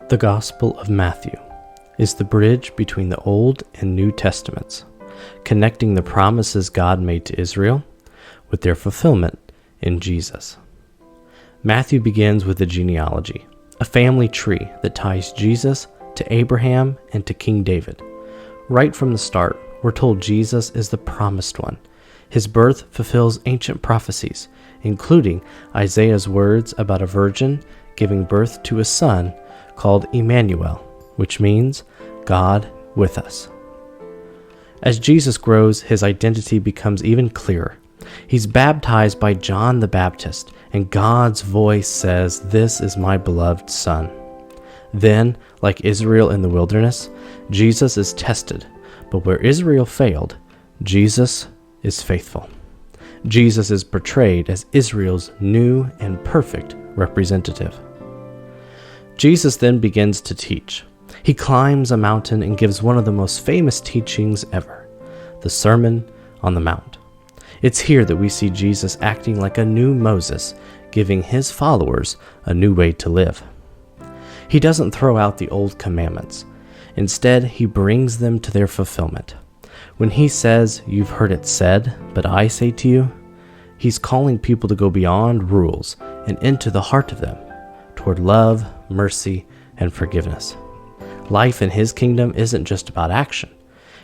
The Gospel of Matthew is the bridge between the Old and New Testaments, connecting the promises God made to Israel with their fulfillment in Jesus. Matthew begins with a genealogy, a family tree that ties Jesus to Abraham and to King David. Right from the start, we're told Jesus is the promised one. His birth fulfills ancient prophecies, including Isaiah's words about a virgin giving birth to a son called Emmanuel, which means God with us. As Jesus grows, his identity becomes even clearer. He's baptized by John the Baptist, and God's voice says, "This is my beloved Son." Then, like Israel in the wilderness, Jesus is tested, but where Israel failed, Jesus is faithful. Jesus is portrayed as Israel's new and perfect representative. Jesus then begins to teach. He climbs a mountain and gives one of the most famous teachings ever, the Sermon on the Mount. It's here that we see Jesus acting like a new Moses, giving his followers a new way to live. He doesn't throw out the old commandments. Instead, he brings them to their fulfillment. When he says, "You've heard it said, but I say to you," he's calling people to go beyond rules and into the heart of them, toward love, mercy, and forgiveness. Life in his kingdom isn't just about action.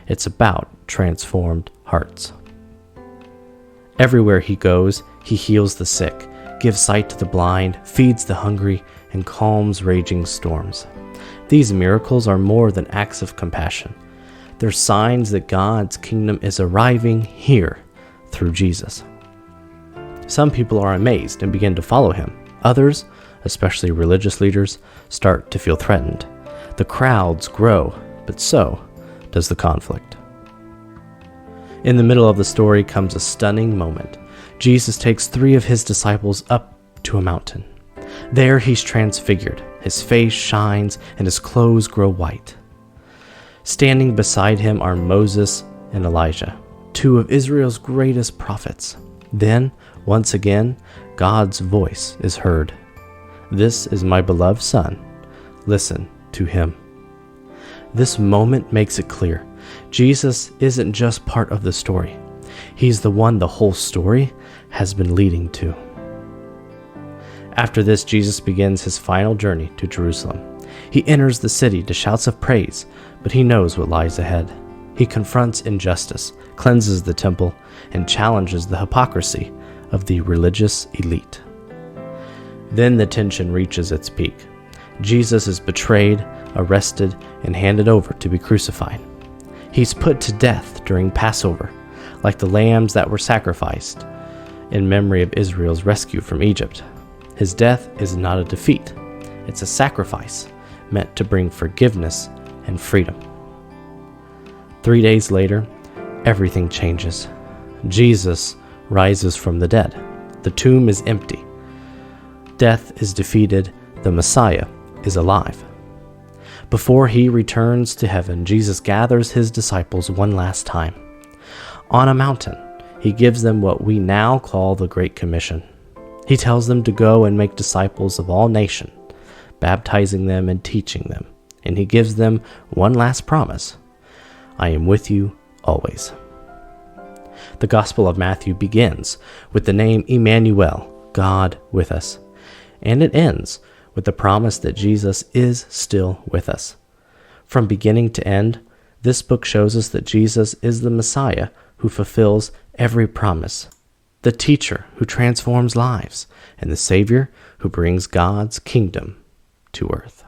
It's about transformed hearts. Everywhere he goes, he heals the sick, gives sight to the blind, feeds the hungry, and calms raging storms. These miracles are more than acts of compassion. They're signs that God's kingdom is arriving here through Jesus. Some people are amazed and begin to follow him. Others, especially religious leaders, start to feel threatened. The crowds grow, but so does the conflict. In the middle of the story comes a stunning moment. Jesus takes 3 of his disciples up to a mountain. There he's transfigured. His face shines and his clothes grow white. Standing beside him are Moses and Elijah, 2 of Israel's greatest prophets. Then, once again, God's voice is heard. "This is my beloved Son. Listen to him." This moment makes it clear. Jesus isn't just part of the story. He's the one the whole story has been leading to. After this, Jesus begins his final journey to Jerusalem. He enters the city to shouts of praise, but he knows what lies ahead. He confronts injustice, cleanses the temple, and challenges the hypocrisy of the religious elite. Then the tension reaches its peak. Jesus is betrayed, arrested, and handed over to be crucified. He's put to death during Passover, like the lambs that were sacrificed in memory of Israel's rescue from Egypt. His death is not a defeat. It's a sacrifice meant to bring forgiveness and freedom. 3 days later, everything changes. Jesus rises from the dead. The tomb is empty. Death is defeated. The Messiah is alive. Before he returns to heaven, Jesus gathers his disciples one last time. On a mountain, he gives them what we now call the Great Commission. He tells them to go and make disciples of all nations, baptizing them and teaching them. And he gives them one last promise: "I am with you always." The Gospel of Matthew begins with the name Emmanuel, God with us. And it ends with the promise that Jesus is still with us. From beginning to end, this book shows us that Jesus is the Messiah who fulfills every promise, the teacher who transforms lives, and the Savior who brings God's kingdom to earth.